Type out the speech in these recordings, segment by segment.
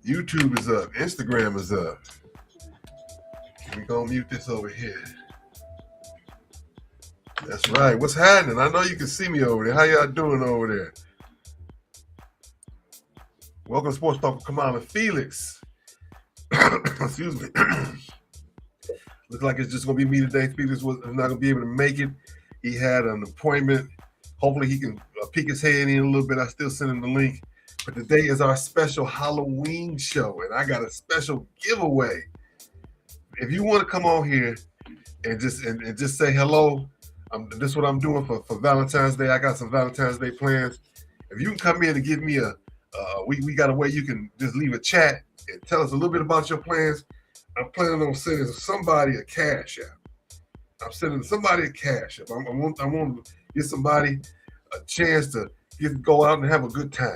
YouTube is up. Instagram is up. We're going to mute this over here. That's right. What's happening? I know you can see me over there. How y'all doing over there? Welcome to Sports Talk with Kamau and Felix. Excuse me. Looks like it's just going to be me today. Felix was not going to be able to make it. He had an appointment. Hopefully he can peek his head in a little bit. I still send him the link. But today is our special Halloween show, and I got a special giveaway. If you want to come on here and just say hello, this is what I'm doing for Valentine's Day. I got some Valentine's Day plans. If you can come in and give me we got a way you can just leave a chat and tell us a little bit about your plans. I'm planning on sending somebody a cash app. I'm sending somebody a cash app. I want to give somebody a chance to go out and have a good time.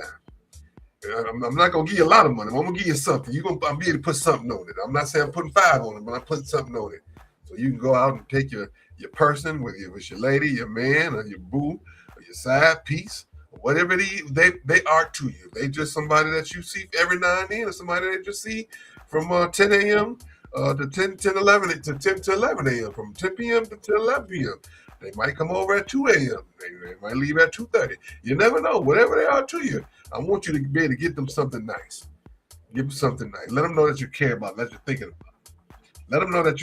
I'm not gonna give you a lot of money. I'm gonna give you something. I'm be able to put something on it. I'm not saying I'm putting 5 on it, but I'm putting something on it. So you can go out and take your person with your lady, your man, or your boo, or your side piece, or whatever they are to you. They just somebody that you see every now and then, or somebody that you see from 10 a.m. To 11 to 10 to 11 a.m. from 10 p.m. to 11 p.m. They might come over at 2 a.m. They might leave at 2:30. You never know. Whatever they are to you, I want you to be able to get them something nice. Give them something nice. Let them know that you care about it, that you're thinking about it. Let them know that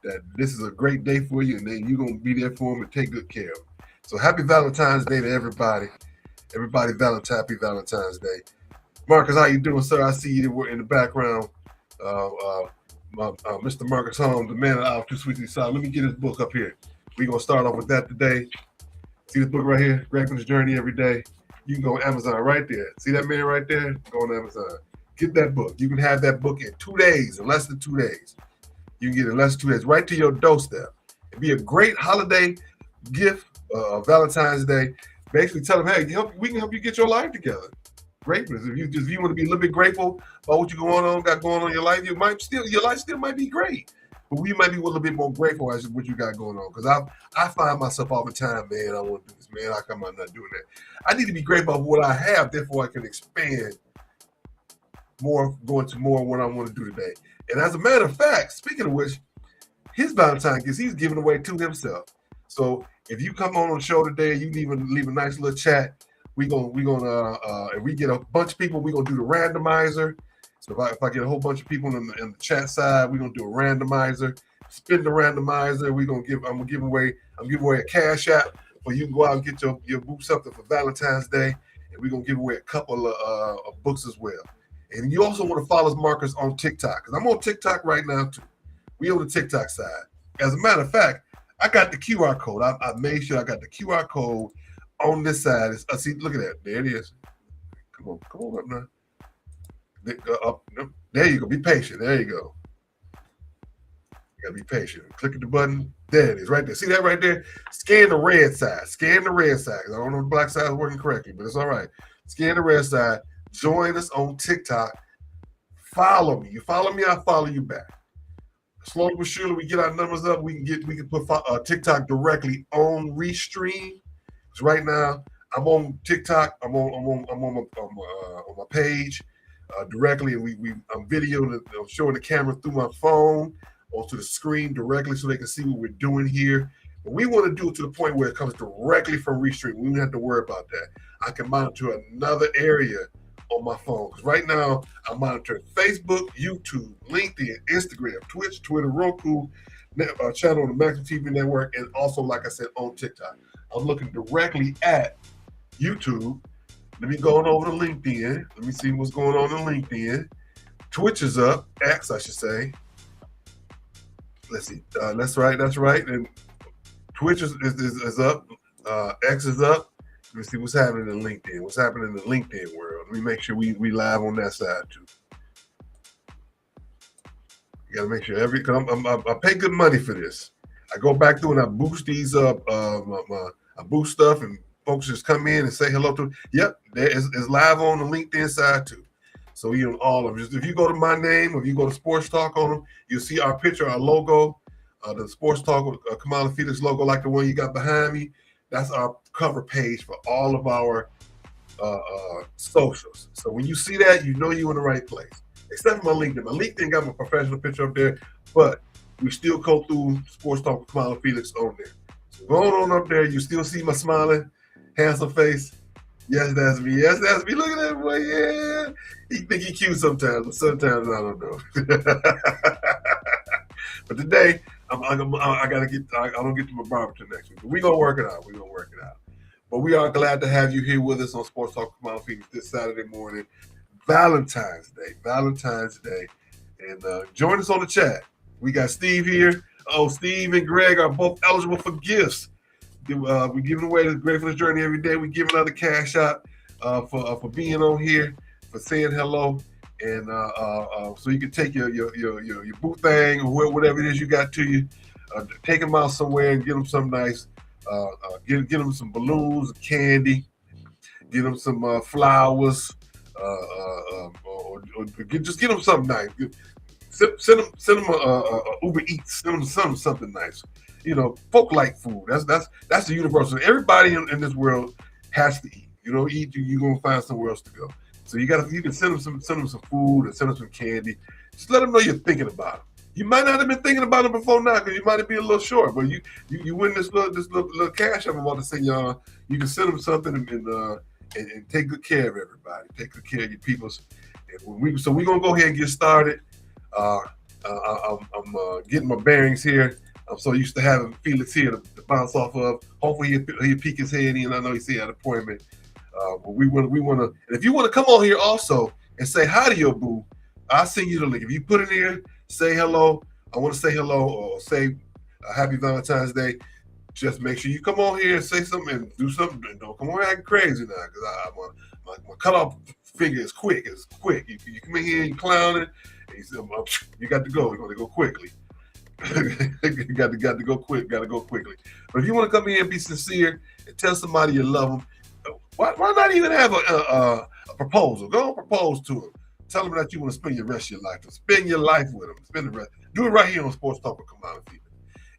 that this is a great day for you, and then you're gonna be there for them and take good care of them. So happy Valentine's Day to everybody. Everybody, happy Valentine's Day. Marcus, how you doing, sir? I see you in the background. Mr. Marcus Holmes, the man of the hour, Too Sweetly Solid. Let me get his book up here. We're going to start off with that today. See this book right here? Grafton's Journey Every Day. You can go on Amazon right there. See that man right there? Go on Amazon. Get that book. You can have that book in 2 days, in less than 2 days. You can get it in less than 2 days, right to your doorstep. It'd be a great holiday gift, Valentine's Day. Basically tell them, hey, we can help you get your life together. Greatness. If you want to be a little bit grateful about what you got going on in your life, your life still might be great. But we might be a little bit more grateful as what you got going on. Because I find myself all the time, man, I want to do this, man. How come I'm not doing that? I need to be grateful for what I have, therefore I can expand more, go into more of what I want to do today. And as a matter of fact, speaking of which, his Valentine gifts, he's giving away to himself. So if you come on the show today, you leave a nice little chat. If we get a bunch of people, we're gonna do the randomizer. So if I get a whole bunch of people in the chat side, we're gonna do a randomizer. Spin the randomizer. I'm gonna give away a cash app where you can go out and get your boo something for Valentine's Day, and we're gonna give away a couple of books as well. And you also want to follow us, Marcus, on TikTok, because I'm on TikTok right now too. We on the TikTok side. As a matter of fact, I got the QR code. I made sure I got the QR code on this side. See, look at that. There it is. Come on up now. There you go. Be patient. There you go. You gotta be patient. Click the button. There it is, right there. See that right there? Scan the red side. Scan the red side. I don't know if the black side is working correctly, but it's all right. Scan the red side. Join us on TikTok. Follow me. You follow me, I follow you back. Slowly but surely, we get our numbers up. We can put TikTok directly on Restream. So right now, I'm on TikTok. I'm on my page directly, and I'm videoing it. I'm showing the camera through my phone onto the screen directly, so they can see what we're doing here. But we want to do it to the point where it comes directly from Restream. We don't have to worry about that. I can monitor another area on my phone, because right now I'm monitoring Facebook, YouTube, LinkedIn, Instagram, Twitch, Twitter, Roku, channel on the Maximum TV network, and also, like I said, on TikTok. I'm looking directly at YouTube. Let me go on over to LinkedIn. Let me see what's going on in LinkedIn. Twitch is up. X, I should say. Let's see. That's right. And Twitch is up. X is up. Let me see what's happening in LinkedIn. What's happening in the LinkedIn world? Let me make sure we live on that side too. You gotta make sure I pay good money for this. I go back through and I boost these up. I boost stuff, and folks just come in and say hello to. Yep, it's live on the LinkedIn side too. So all of them. If you go to my name, or if you go to Sports Talk on them, you'll see our picture, our logo, the Sports Talk with Kamau and Felix logo, like the one you got behind me. That's our cover page for all of our socials. So when you see that, you know you're in the right place. Except for my LinkedIn. My LinkedIn got my professional picture up there, but we still go through Sports Talk with Kamau and Felix on there. So going on up there, you still see my smiling, handsome face. Yes, that's me. Yes, that's me. Look at that boy. Yeah, he think he cute sometimes, but sometimes I don't know. But today, I gotta get. I don't get to my barber till next week. But we gonna work it out. We gonna work it out. But we are glad to have you here with us on Sports Talk with Kamau and Felix this Saturday morning, Valentine's Day. Valentine's Day, and join us on the chat. We got Steve here. Oh, Steve and Greg are both eligible for gifts. We're giving away the Gratefulness Journey every day. We're giving out a cash out for being on here, for saying hello, and so you can take your boo thing or whatever it is you got to you, take them out somewhere and get them something nice. Get them some balloons, candy, get them some flowers, or just get them something nice. Send them a Uber Eats. Send them something nice. You know, folk like food. That's the universal. Everybody in this world has to eat. You don't eat, you're gonna find somewhere else to go. So you can send them some food and send them some candy. Just let them know you're thinking about them. You might not have been thinking about it before now because you might be a little short, but you win this little cash I'm about to send y'all. You can send them something and take good care of everybody. Take good care of your peoples. And so we're gonna go ahead and get started. I'm getting my bearings here. I'm so used to having Felix here to bounce off of. Hopefully he'll peek his head in. I know he's at an appointment. But we want to. And if you want to come on here also and say hi to your boo, I'll send you the link. If you put it here, say hello. I want to say hello or say happy Valentine's Day. Just make sure you come on here and say something and do something. Don't come on acting crazy now because my cutoff finger is quick. It's quick. You come in here, you clowning, and you say, you got to go. We're going to go quickly. You got to go quick. Got to go quickly. But if you want to come here and be sincere and tell somebody you love them, why not even have a proposal? Go and propose to them. Tell them that you want to spend your rest of your life. Spend your life with them. Spend the rest. Do it right here on Sports Talk with Kamau and Felix.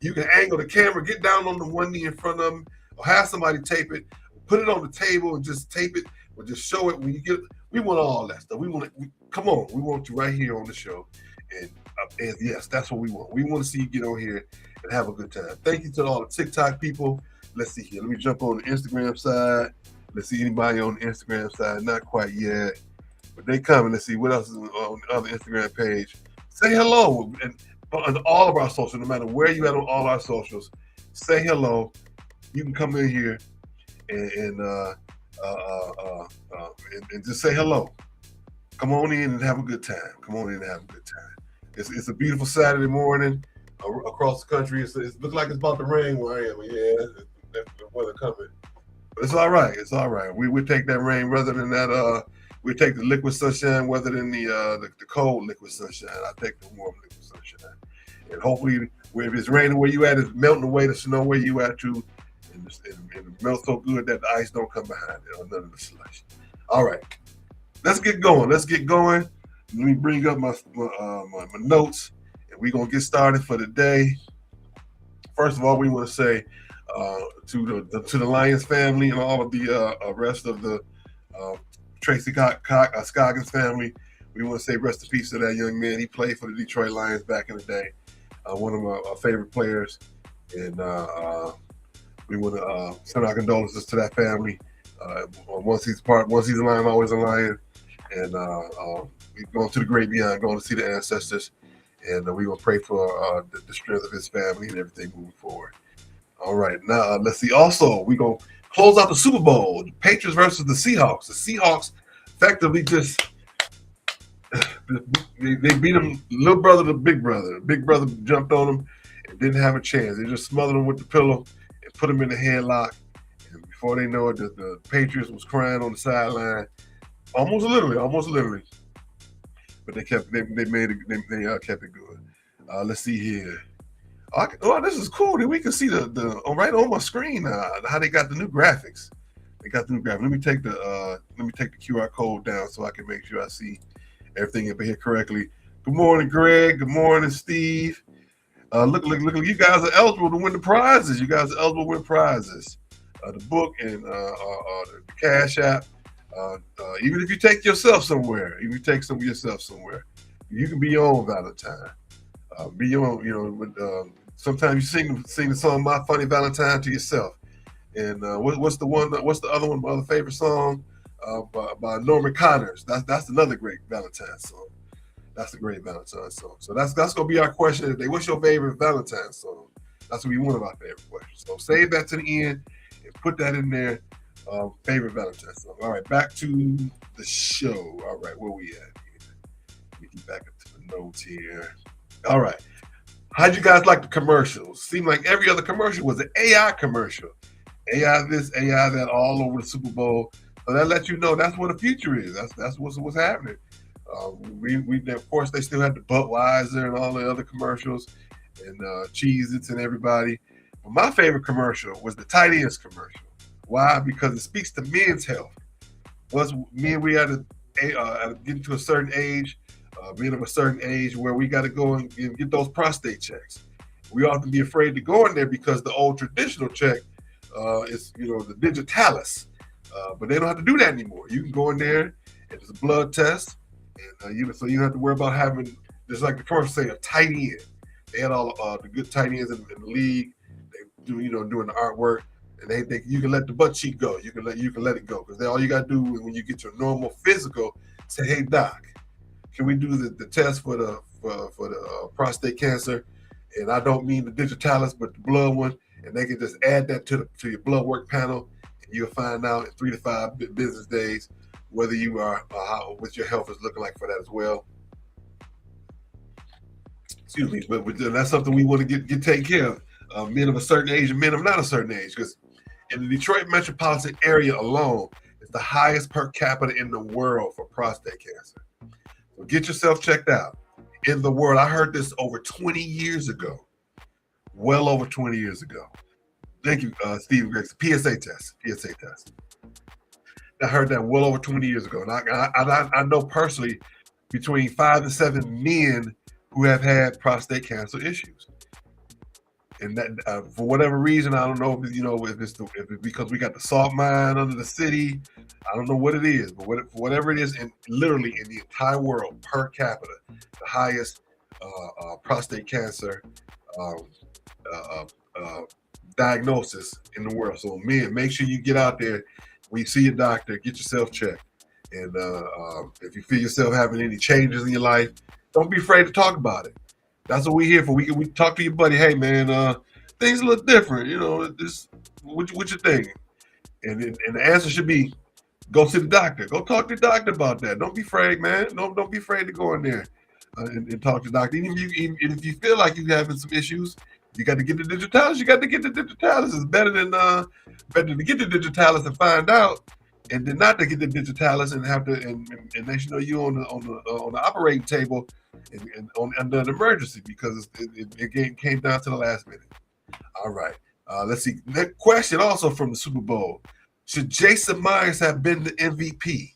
You can angle the camera, get down on the one knee in front of them, or have somebody tape it, put it on the table and just tape it, or just show it when you get. We want all that stuff. Come on. We want you right here on the show. And yes, that's what we want. We want to see you get on here and have a good time. Thank you to all the TikTok people. Let's see here. Let me jump on the Instagram side. Let's see anybody on the Instagram side. Not quite yet, but they coming. Let's see what else is on the other Instagram page. Say hello and on all of our socials, no matter where you at on all our socials. Say hello. You can come in here and just say hello. Come on in and have a good time. Come on in and have a good time. It's a beautiful Saturday morning across the country. It looks like it's about to rain where I am. Yeah, that's the weather coming. But it's all right. It's all right. We take that rain rather than that. We take the liquid sunshine rather than the cold liquid sunshine. I take the warm liquid sunshine. And hopefully, if it's raining where you at, it's melting away the snow where you at too. And it melts so good that the ice don't come behind it or none of the slush. All right. Let's get going. Let me bring up my notes, and we're going to get started for the day. First of all, we want to say to the Lions family and all of the rest of the Tracy Scoggins family, we want to say rest in peace to that young man. He played for the Detroit Lions back in the day, one of my favorite players. And we want to send our condolences to that family. Once he's a Lion, always a Lion. And we're going to the great beyond, going to see the ancestors. And we're going to pray for the strength of his family and everything moving forward. All right. Now, let's see. Also, we're going to close out the Super Bowl. The Patriots versus the Seahawks. The Seahawks effectively just they beat them, little brother to big brother. The big brother jumped on them and didn't have a chance. They just smothered them with the pillow and put them in the headlock. And before they know it, the Patriots was crying on the sideline. Almost literally. But they kept it good. Let's see here. This is cool. We can see the right on my screen how they got the new graphics. Let me take the QR code down so I can make sure I see everything up here correctly. Good morning, Greg. Good morning, Steve. Look! You guys are eligible to win the prizes. The book and the Cash App. Even if you take yourself somewhere, even if you take some of yourself somewhere, you can be your own Valentine. Be your own, sometimes you sing the song "My Funny Valentine" to yourself. And what's the one? What's the other one? My other favorite song by Norman Connors. That's another great Valentine song. That's a great Valentine song. So that's gonna be our question today. What's your favorite Valentine song? That's gonna be one of our favorite questions. So save that to the end and put that in there. Favorite Valentine song. All right, back to the show. All right, where we at? Let me get back into the notes here. All right. How'd you guys like the commercials? Seemed like every other commercial was an AI commercial. AI this, AI that, all over the Super Bowl. So that lets you know that's what the future is. That's what's happening. We of course they still had the Budweiser and all the other commercials and Cheez-Its and everybody. But my favorite commercial was the tight ends commercial. Why? Because it speaks to men's health. Once men we had to get to a certain age, being of a certain age where we got to go and get those prostate checks. We often be afraid to go in there because the old traditional check is the digitalis, but they don't have to do that anymore. You can go in there and it's a blood test, and so you don't have to worry about having, just like the commercial say, a tight end. They had all the good tight ends in the league. They do doing the artwork, and they you can let the butt cheek go. You can let it go because all you got to do when you get your normal physical, say, hey doc, can we do the test for the prostate cancer? And I don't mean the digitalis, but the blood one. And they can just add that to your blood work panel, and you'll find out in 3 to 5 business days whether you are what your health is looking like for that as well. Excuse me, but that's something we want to get taken care of. Men of a certain age and men of not a certain age, because in the Detroit metropolitan area alone, it's the highest per capita in the world for prostate cancer. So get yourself checked out. In the world, I heard this over 20 years ago. Well over 20 years ago. Thank you, Steve Griggs. PSA test. I heard that well over 20 years ago. And I know personally between 5 and 7 men who have had prostate cancer issues. And that for whatever reason, I don't know if it's because we got the salt mine under the city. I don't know what it is, but whatever it is, and literally in the entire world per capita, the highest prostate cancer diagnosis in the world. So men, make sure you get out there. When you see a doctor, get yourself checked. And if you feel yourself having any changes in your life, don't be afraid to talk about it. That's what we're here for. We talk to your buddy. Hey man, things look different. This what you think? And the answer should be, go see the doctor. Go talk to the doctor about that. Don't be afraid, man. Don't be afraid to go in there and talk to the doctor. Even if you feel like you're having some issues, you got to get the digitalis. You got to get the digitalis. It's better to get the digitalis and find out, and then not to get the digitalis and have to and they should know you on the operating table and under an emergency because it came down to the last minute. All right. Let's see. Next question also from the Super Bowl. Should Jason Myers have been the MVP?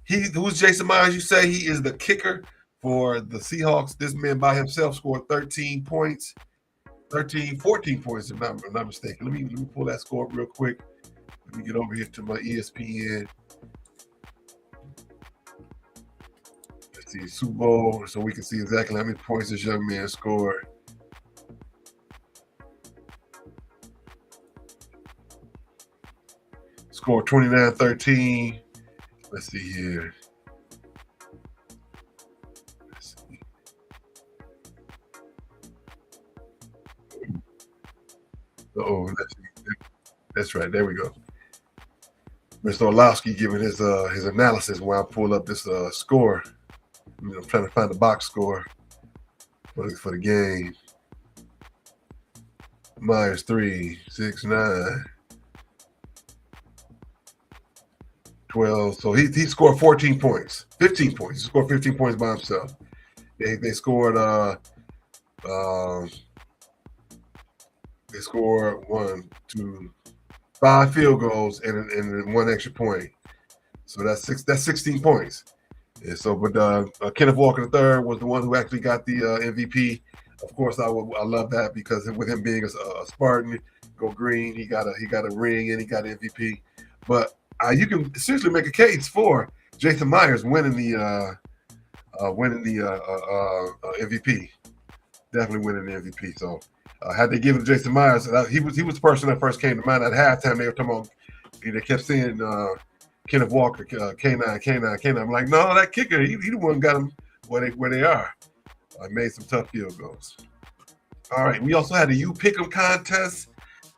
Who's Jason Myers? You say he is the kicker for the Seahawks. This man by himself scored 14 points, if I'm not mistaken. Let me pull that score up real quick. Let me get over here to my ESPN. Let's see, Super Bowl, so we can see exactly how many points this young man scored. Scored 29-13. Let's see here. That's right. There we go. Mr. Orlowski giving his analysis while I pull up this score. I'm trying to find the box score for the game. Myers 3, 6, 9, 12. So he scored 14 points, 15 points. He scored 15 points by himself. They scored 1, 2, 5 field goals and 1 extra point. So that's 16 points. And so, but Kenneth Walker III was the one who actually got the MVP. Of course, I love that because with him being a Spartan, go green, he got a ring and he got MVP. But You can essentially make a case for Jason Myers winning the MVP. Definitely winning the MVP. So had they given it to Jason Myers, he was the person that first came to mind at halftime. They were talking about, they kept saying Kenneth Walker, K9. I'm like, no, that kicker, he the one got them where they are. Made some tough field goals. All right, we also had a You Pick'em contest.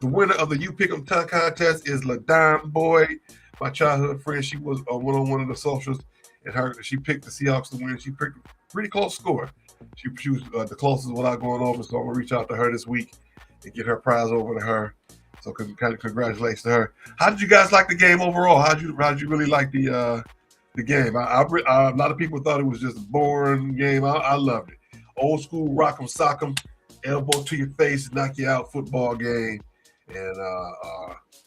The winner of the You Pick'em contest is LaDon Boyd, my childhood friend. She was on one of the socials, and she picked the Seahawks to win. She picked a pretty close score. She was the closest without going over, so I'm gonna reach out to her this week and get her prize over to her. So kind of congratulations to her. How did you guys like the game overall? How did you really like the game? A lot of people thought it was just a boring game. I loved it. Old school rock'em sock'em, elbow to your face, knock you out football game, and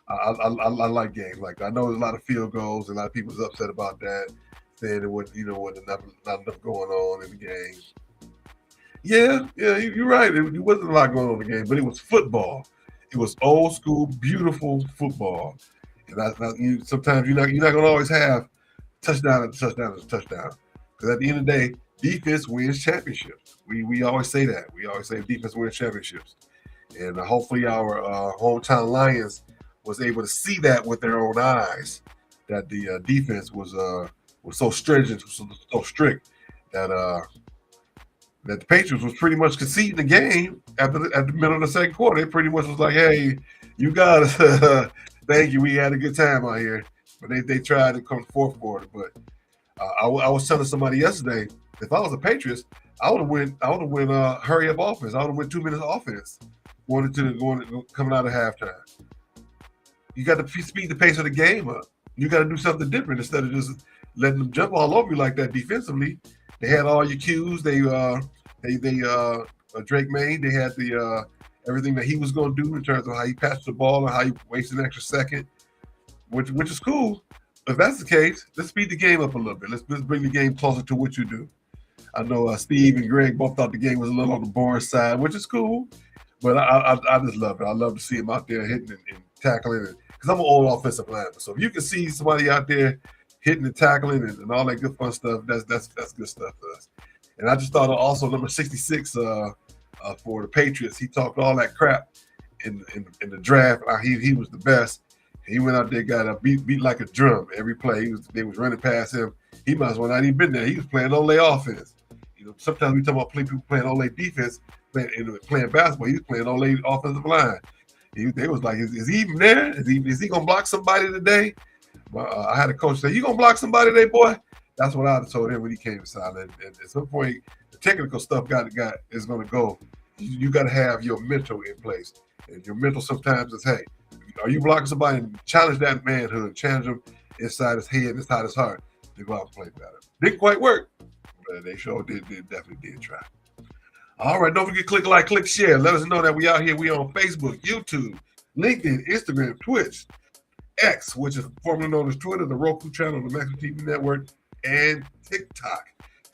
I like games like that. I know there's a lot of field goals, and a lot of people's upset about that, saying there wasn't not enough going on in the game. Yeah, you're right. It wasn't a lot going on in the game, but it was football. It was old school, beautiful football. And sometimes you're not going to always have touchdown after touchdown after touchdown, because at the end of the day, defense wins championships. We always say that. We always say defense wins championships, and hopefully our hometown Lions was able to see that with their own eyes. That the defense was so stringent, so strict that the Patriots was pretty much conceding the game at the middle of the second quarter. They pretty much was like, "Hey, you got us. Thank you. We had a good time out here." But they tried to come fourth quarter. But I was telling somebody yesterday, if I was the Patriots, I would have went hurry up offense. I would have went 2 minutes offense coming out of halftime. You got to speed the pace of the game up. You got to do something different instead of just letting them jump all over you like that defensively. They had all your cues. Drake made. They had the everything that he was going to do in terms of how he passed the ball and how he wasted an extra second, which is cool. If that's the case, let's speed the game up a little bit. Let's bring the game closer to what you do. I know Steve and Greg both thought the game was a little on the boring side, which is cool. But I just love it. I love to see him out there hitting and tackling. Because I'm an old offensive lineman. So if you can see somebody out there hitting and tackling and all that good fun stuff, that's good stuff to us. And I just thought also number 66 for the Patriots, he talked all that crap in the draft. He was the best. He went out there, got beat like a drum every play. They was running past him. He might as well not even been there. He was playing Ole offense. Sometimes we talk about people playing Ole defense, playing basketball. He was playing Ole offensive line. They was like, is he even there? Is he gonna block somebody today? I had a coach say, "You gonna block somebody today, boy?" That's what I told him when he came inside. And at some point, the technical stuff is gonna go. You got to have your mental in place, and your mental sometimes is, hey, are you blocking somebody? And challenge that manhood, challenge him inside his head, inside his heart to go out and play better. Didn't quite work, but they sure definitely did try. All right, don't forget, click like, click share. Let us know that we out here. We on Facebook, YouTube, LinkedIn, Instagram, Twitch, X, which is formerly known as Twitter, the Roku channel, the Maximum TV Network, and TikTok.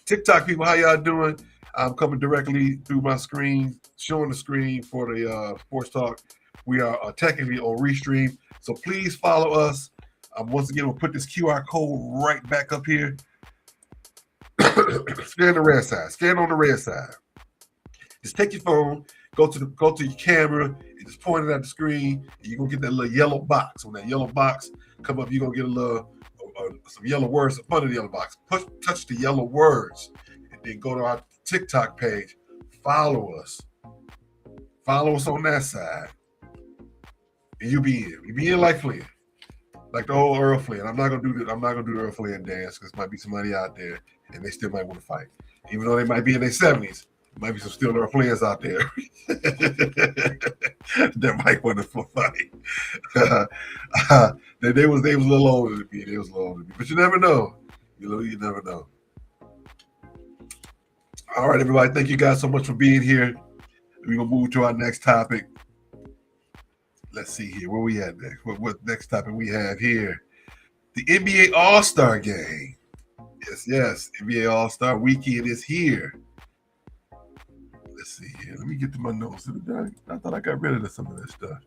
TikTok people, how y'all doing? I'm coming directly through my screen, showing the screen for the Sports Talk. We are technically on Restream, so please follow us. Once again, we'll put this QR code right back up here. Scan the red side. Scan on the red side. Just take your phone, go to your camera, and just point it at the screen. And you're gonna get that little yellow box. When that yellow box come up, you're gonna get a little some yellow words up under the yellow box. Touch the yellow words, and then go to our TikTok page. Follow us. Follow us on that side, and you'll be in. You'll be in like Flynn, like the old Earl Flynn. I'm not gonna do the Earl Flynn dance because might be somebody out there, and they still might want to fight, even though they might be in their 70s. Might be some still Earl Flynn's out there that might want to fight. They was a little older than me. But you never know. You never know. All right, everybody. Thank you guys so much for being here. We're gonna move to our next topic. Let's see here. Where we at next? What next topic we have here? The NBA All-Star Game. Yes. NBA All-Star Weekend is here. Let's see here. Let me get to my notes. I thought I got rid of some of that stuff.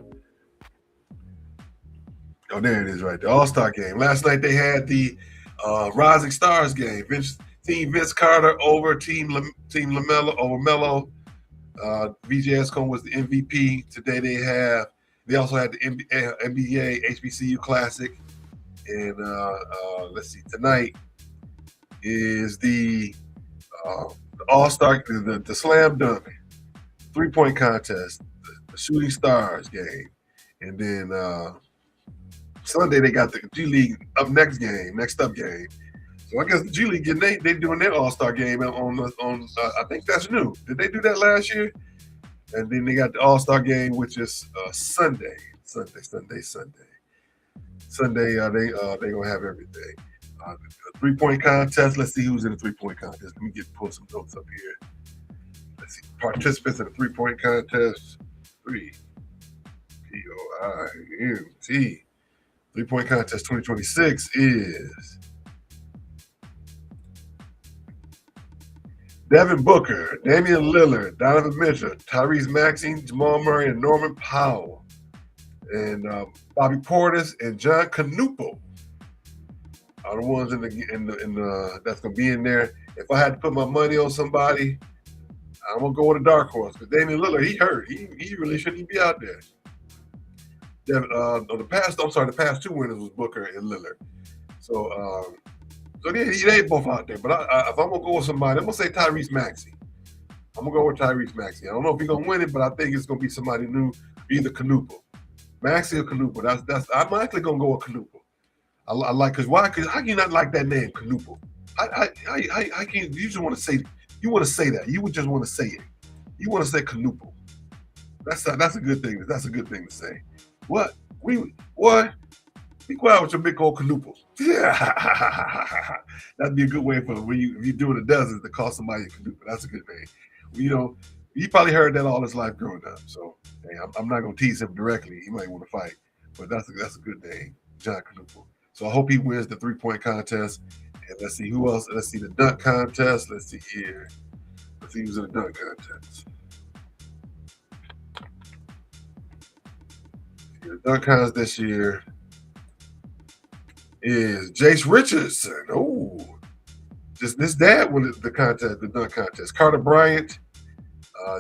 Oh, there it is right there. All-Star game. Last night they had the Rising Stars game. Team Vince Carter over Team LaMelo over Melo. VJ Escombe was the MVP. Today they also had the NBA HBCU Classic. And let's see, tonight is the All-Star, the Slam Dunk 3-point contest, the Shooting Stars game. And then Sunday they got the G League next up game. So I guess the G League they doing their All-Star game on I think that's new. Did they do that last year? And then they got the All-Star game, which is Sunday. Sunday they gonna have everything. The 3-point contest. Let's see who's in the 3-point contest. Let me pull some notes up here. Let's see participants in the 3-point contest. 3-point 3-point contest 2026 is Devin Booker, Damian Lillard, Donovan Mitchell, Tyrese Maxey, Jamal Murray, and Norman Powell, and Bobby Portis and John Canupo are the ones in the that's gonna be in there. If I had to put my money on somebody, I'm gonna go with a dark horse because Damian Lillard, he hurt. He really shouldn't even be out there. The past two winners was Booker and Lillard. So they both out there. But if I'm gonna go with somebody, I'm gonna say Tyrese Maxey. I'm gonna go with Tyrese Maxey. I don't know if he's gonna win it, but I think it's gonna be somebody new, either Canupo, Maxey or Canupo. I'm actually gonna go with Canupo. I like because why? Because how can you not like that name, Canupo? I can't. You just want to say. You want to say that. You would just want to say it. You want to say Canupo. That's a good thing. That's a good thing to say. What? Be quiet with your big old Canupo. Yeah, that'd be a good way for if you do in the desert to call somebody a Canupo. That's a good name. You probably heard that all his life growing up. So hey, I'm not gonna tease him directly. He might want to fight, but that's a good name, John Canupo. So I hope he wins the 3-point contest. And let's see who else. Let's see the dunk contest. Let's see here. Let's see who's in the dunk contest. The dunk contest this year is Jace Richardson. Oh, this dad won the dunk contest. Carter Bryant,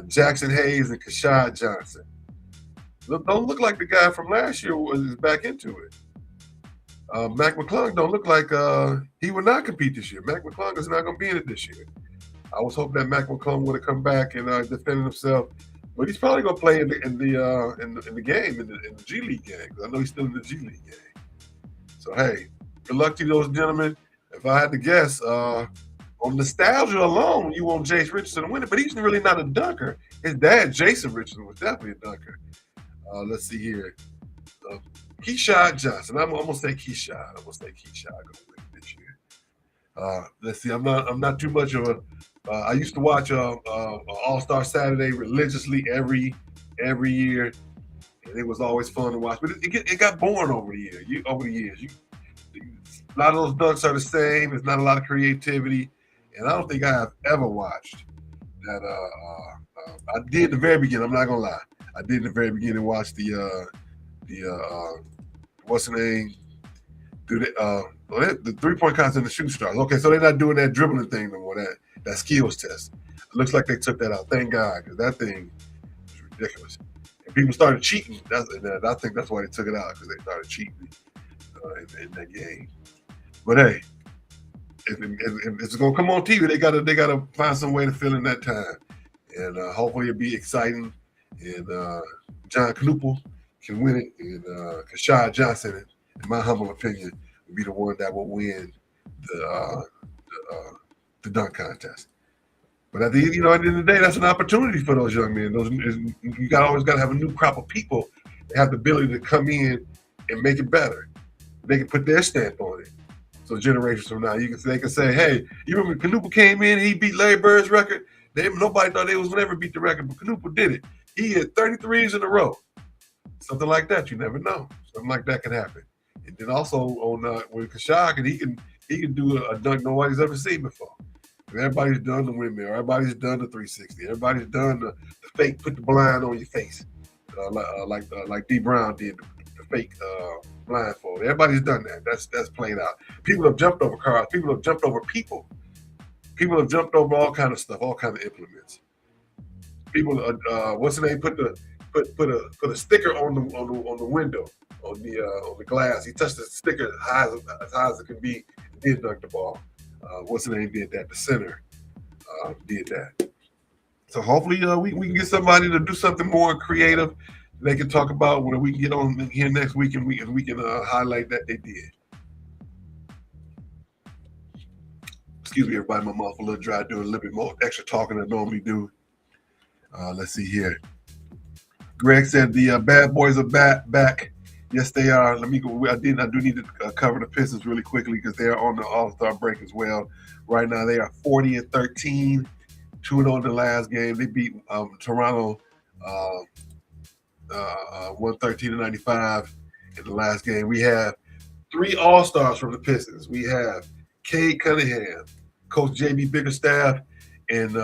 Jackson Hayes, and Kashad Johnson. Don't look like the guy from last year is back into it. Mac McClung don't look like he would not compete this year. Mac McClung is not going to be in it this year. I was hoping that Mac McClung would have come back and defended himself, but he's probably going to play in the game in the G League game. I know he's still in the G League game. So hey, good luck to those gentlemen. If I had to guess, on nostalgia alone, you want Jace Richardson to win it, but he's really not a dunker. His dad, Jason Richardson, was definitely a dunker. Let's see here. Keshad Johnson. I'm gonna say Keshad. I'm gonna say Keshad gonna win this year. Let's see. I'm not too much of a. I used to watch All-Star Saturday religiously every year, and it was always fun to watch. But it got boring over the years. A lot of those dunks are the same. There's not a lot of creativity, and I don't think I have ever watched that. I did at the very beginning. I'm not gonna lie. I did in the very beginning watch the what's the name? The 3-point contest and the shooting stars. Okay, so they're not doing that dribbling thing no more. That skills test. It looks like they took that out. Thank God, because that thing was ridiculous. And people started cheating. I think that's why they took it out, because they started cheating in that game. But hey, if it's gonna come on TV, they gotta find some way to fill in that time, and hopefully it'll be exciting. And John Canupo can win it, and Keshad Johnson, in my humble opinion, will be the one that will win the dunk contest. But at the end of the day, that's an opportunity for those young men. You always got to have a new crop of people that have the ability to come in and make it better. They can put their stamp on it. So generations from now, they can say, "Hey, you remember Canupo came in, he beat Larry Bird's record. Nobody thought they was gonna ever beat the record, but Canupo did it. He hit 33s in a row." Something like that, you never know. Something like that can happen. And then also on with Keshad, and he can do a dunk nobody's ever seen before. Everybody's done the windmill. Everybody's done the 360. Everybody's done the fake put the blind on your face, like D Brown did, the fake blindfold. Everybody's done that. That's played out. People have jumped over cars. People have jumped over people. People have jumped over all kind of stuff, all kind of implements. People, what's the name? Put a sticker on the window on the glass. He touched the sticker as high as it can be. Did dunk the ball. What's the name? Did that. The center did that. So hopefully we can get somebody to do something more creative. They can talk about when we can get on here next week and we can highlight that they did. Excuse me, everybody. My mouth a little dry, doing a little bit more extra talking than I normally do. Let's see here. Greg said the bad boys are back. Yes, they are. Let me go. I do need to cover the Pistons really quickly because they are on the All-Star break as well. Right now they are 40-13, 2-0 in the last game. They beat Toronto 113-95 in the last game. We have 3 All-Stars from the Pistons. We have Cade Cunningham, Coach J.B. Bickerstaff, and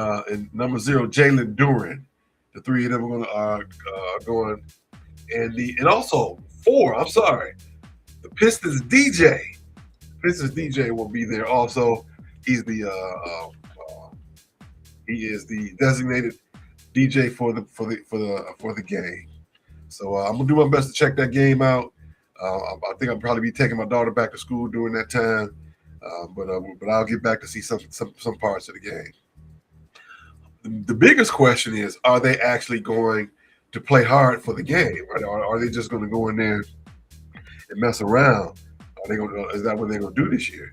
number 0, Jalen Duren. The 3 of them are going. And also 4, I'm sorry, the Pistons DJ. Pistons DJ will be there also. He's the he is the designated DJ for the game. So I'm gonna do my best to check that game out. I think I'll probably be taking my daughter back to school during that time, but I'll get back to see some parts of the game. The biggest question is: are they actually going to play hard for the game? Are they just going to go in there and mess around? Is that what they're going to do this year?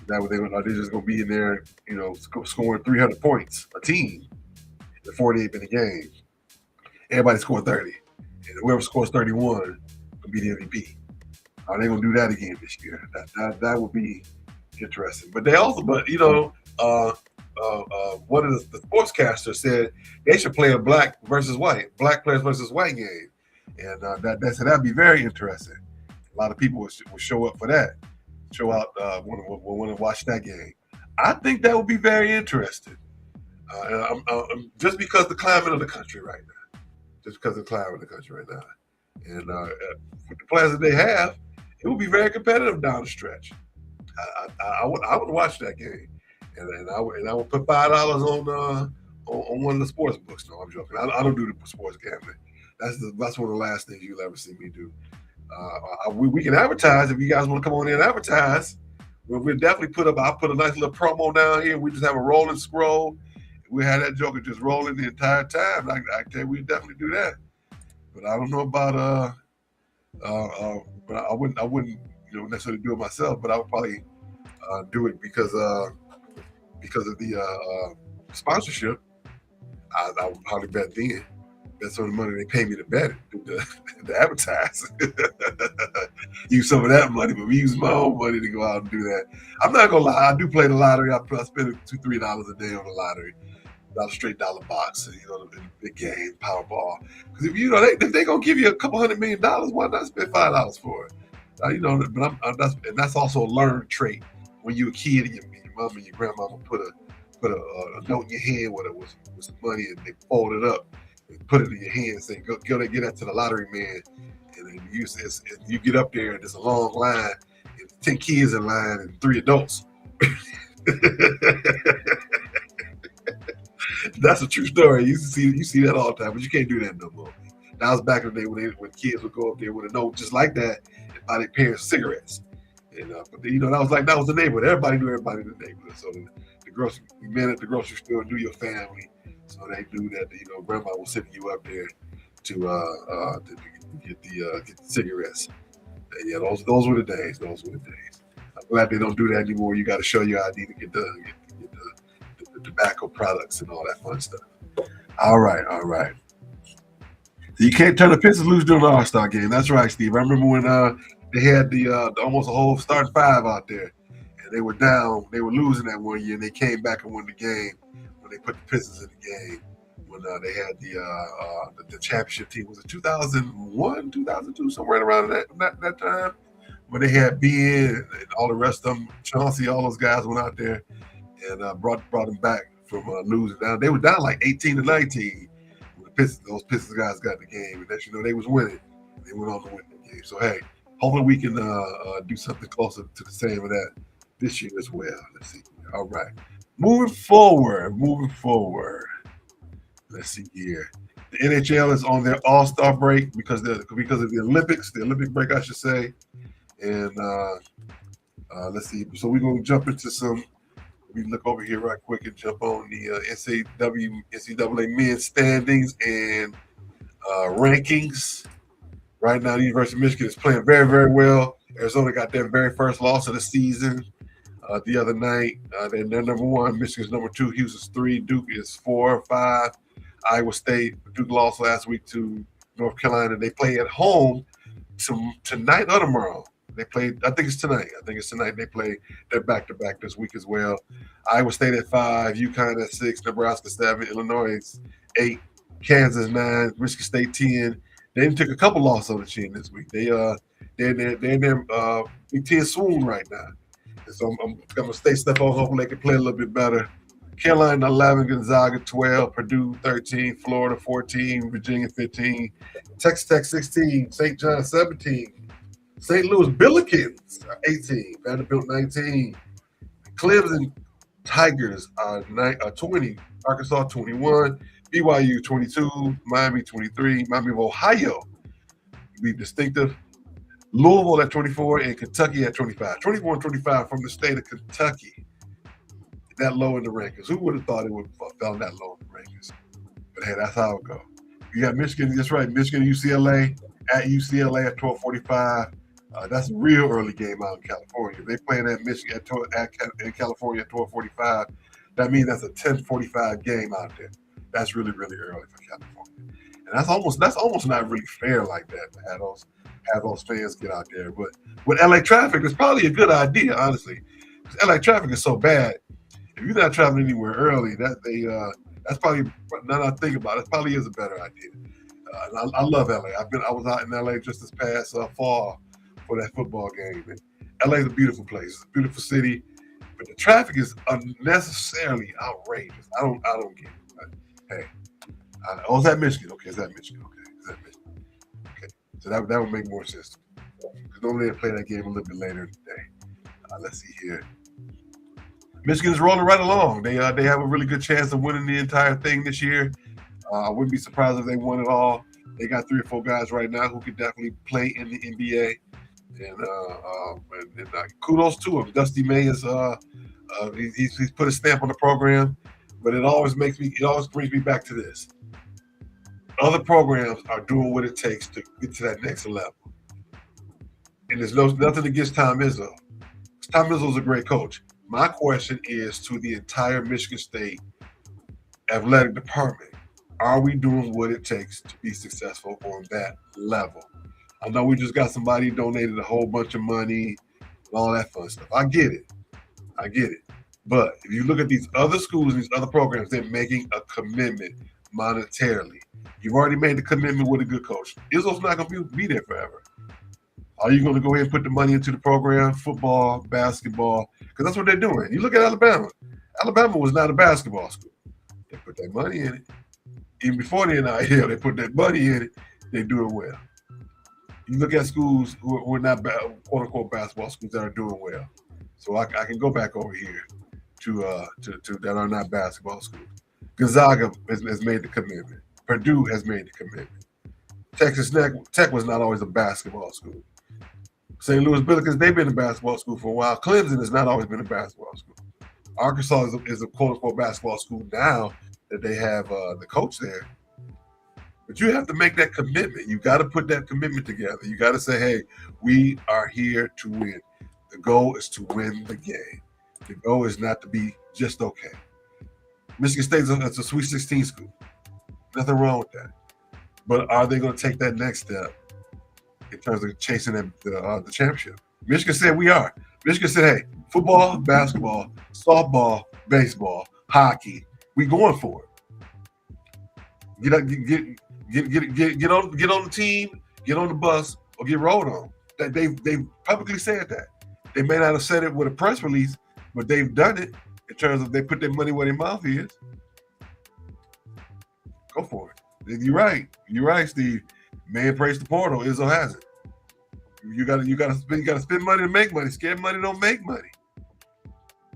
Is that what are they just going to be in there, scoring 300 points a team in 48-minute game? Everybody scored 30, and whoever scores 31 will be the MVP. Are they going to do that again this year? That would be interesting. But one of the sportscasters said they should play a black players versus white game, and that'd be very interesting. A lot of people will show up for that, want to watch that game. I think that would be very interesting, just because the climate of the country right now, and with the players that they have, it will be very competitive down the stretch. I would watch that game. And I would put $5 on one of the sports books. No, I'm joking. I don't do the sports gambling. That's one of the last things you'll ever see me do. We can advertise if you guys want to come on in and advertise. We'll definitely I'll put a nice little promo down here. We just have a rolling scroll. We have that joker just rolling the entire time. I tell you, we definitely do that. But I don't know about but I wouldn't necessarily do it myself. But I would probably do it because of the sponsorship. I would probably bet then. That's some of the money they pay me to bet it, to advertise. Use some of that money, but we use my own money to go out and do that. I'm not gonna lie, I do play the lottery. I spend $2-3 a day on the lottery. Not a straight dollar box, the big game, Powerball. Because if they gonna give you a couple $100 million, why not spend $5 for it? But that's also a learned trait. When you're a kid and your mom and your grandma put a note in your hand with some money, and they fold it up and put it in your hand and say, go get that to the lottery man. And then you get up there and there's a long line, and 10 kids in line and 3 adults. That's a true story. You see that all the time, but you can't do that no more. That was back in the day when kids would go up there with a note just like that and buy their parents cigarettes. And but that was the neighborhood. Everybody knew everybody in the neighborhood. So the men at the grocery store knew your family. So they knew that grandma was sending you up there to get the cigarettes. And yeah, those were the days. I'm glad they don't do that anymore. You got to show your ID to get the tobacco products and all that fun stuff. All right. So you can't turn the Pistons loose during the All-Star game. That's right, Steve. I remember when they had the almost a whole starting 5 out there, and they were down. They were losing that one year, and they came back and won the game when they put the Pistons in the game. When they had the championship team, was it 2001, 2002, somewhere around that time, when they had Ben and all the rest of them, Chauncey, all those guys went out there and brought them back from losing down. They were down like 18-19 when those Pistons guys got the game, and they was winning. They went on to win the game. So hey, hopefully we can do something closer to the same of that this year as well. Let's see. All right, moving forward. Let's see here. The NHL is on their All-Star break because of the Olympics, the Olympic break, I should say. And let's see. So we're gonna jump into some. We look over here right quick and jump on the NCAA men's standings and rankings. Right now, the University of Michigan is playing very, very well. Arizona got their very first loss of the season the other night. They're number one. Michigan's number two. Houston's three. Duke is 4, 5. Iowa State. Duke lost last week to North Carolina. They play at home tonight or tomorrow. They played. I think it's tonight. They play. They're back to back this week as well. Iowa State at 5. UConn at 6. Nebraska 7. Illinois 8. Kansas 9. Michigan State 10. They took a couple losses on the chin this week. They're in their Big Ten swoon right now. And so I'm gonna stay stuff on. Hopefully they can play a little bit better. Carolina 11, Gonzaga 12, Purdue 13, Florida 14, Virginia 15, Texas Tech 16, St. John 17, St. Louis Billikens 18, Vanderbilt 19, Clemson Tigers are 20, Arkansas 21, BYU 22, Miami 23, Miami of Ohio be distinctive, Louisville at 24, and Kentucky at 25. 24 and 25 from the state of Kentucky. That low in the rankings. Who would have thought it would have fell that low in the rankings? But hey, that's how it goes. You got Michigan, that's right, Michigan UCLA at 12:45. That's a real early game out in California. They playing at Michigan in California at 12:45. That means that's a 10:45 game out there. That's really, really early for California. And that's almost not really fair like that to have those fans get out there. But with LA traffic, it's probably a good idea, honestly. Because LA traffic is so bad. If you're not traveling anywhere early, that's probably, now that I think about it, it probably is a better idea. I love LA. I was out in LA just this past fall for that football game. And LA is a beautiful place. It's a beautiful city, but the traffic is unnecessarily outrageous. I don't get it. But, hey, is that Michigan? Okay, is that Michigan? Okay, so that would make more sense. Because normally they play that game a little bit later in the day. Let's see here. Michigan's rolling right along. They have a really good chance of winning the entire thing this year. I wouldn't be surprised if they won it all. They got 3 or 4 guys right now who could definitely play in the NBA. And kudos to him. Dusty May is he's put a stamp on the program, but it always brings me back to this. Other programs are doing what it takes to get to that next level. And there's nothing against Tom Izzo. Tom Izzo's a great coach. My question is to the entire Michigan State athletic department. Are we doing what it takes to be successful on that level? I know we just got somebody donated a whole bunch of money and all that fun stuff. I get it. But if you look at these other schools, these other programs, they're making a commitment monetarily. You've already made the commitment with a good coach. Izzo's not going to be there forever. Are you going to go ahead and put the money into the program, football, basketball? Because that's what they're doing. You look at Alabama. Alabama was not a basketball school. They put that money in it. Even before the NIL, they put that money in it. They're doing well. You look at schools who are not quote-unquote basketball schools that are doing well. So I can go back over here to that are not basketball schools. Gonzaga has made the commitment. Purdue has made the commitment. Texas Tech was not always a basketball school. St. Louis Billikens, they've been a basketball school for a while. Clemson has not always been a basketball school. Arkansas is a quote-unquote basketball school now that they have the coach there. But you have to make that commitment. You got to put that commitment together. You got to say, hey, we are here to win. The goal is to win the game. The goal is not to be just okay. Michigan State is a Sweet 16 school. Nothing wrong with that. But are they going to take that next step in terms of chasing the championship? Michigan said we are. Michigan said, hey, football, basketball, softball, baseball, hockey, we going for it. Get on the team, get on the bus, or get rolled on. That they've publicly said that. They may not have said it with a press release, but they've done it in terms of they put their money where their mouth is. Go for it. You're right, Steve. Man prays the portal. Izzo has it. You gotta spend money to make money. Scared money don't make money.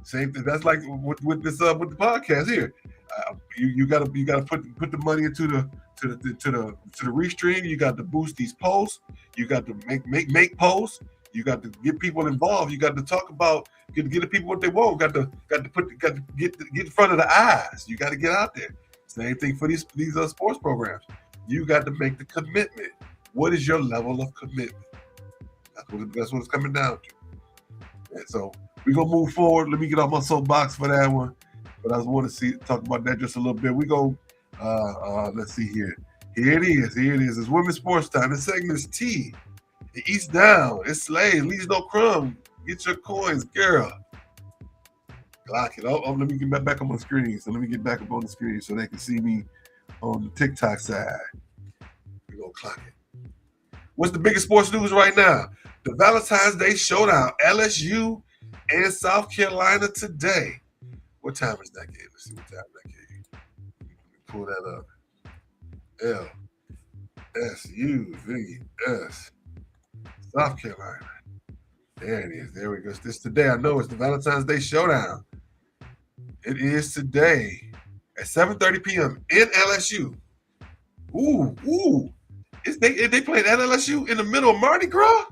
Same thing. That's like with this with the podcast here. You gotta put the money into the restream. You got to boost these posts. You got to make posts. You got to get people involved. You got to talk about get the people what they want. Got to get in front of the eyes. You got to get out there. Same thing for these sports programs. You got to make the commitment. What is your level of commitment? That's what it's coming down to. And so we're gonna move forward. Let me get off my soapbox for that one. But I just want to talk about that just a little bit. We go. Let's see here. Here it is. It's women's sports time. This segment is T. It eats down. It's slave. Leaves no crumb. Get your coins, girl. Clock it. Let me get back up on the screen. So let me get back up on the screen so they can see me on the TikTok side. We're gonna clock it. What's the biggest sports news right now? The Valentine's Day Showdown. LSU and South Carolina today. What time is that game? Let's see what time that game. Let me pull that up. LSU South Carolina. There it is. There we go. This today. I know it's the Valentine's Day Showdown. It is today at 7:30 p.m. in LSU. Ooh. They playing at LSU in the middle of Mardi Gras?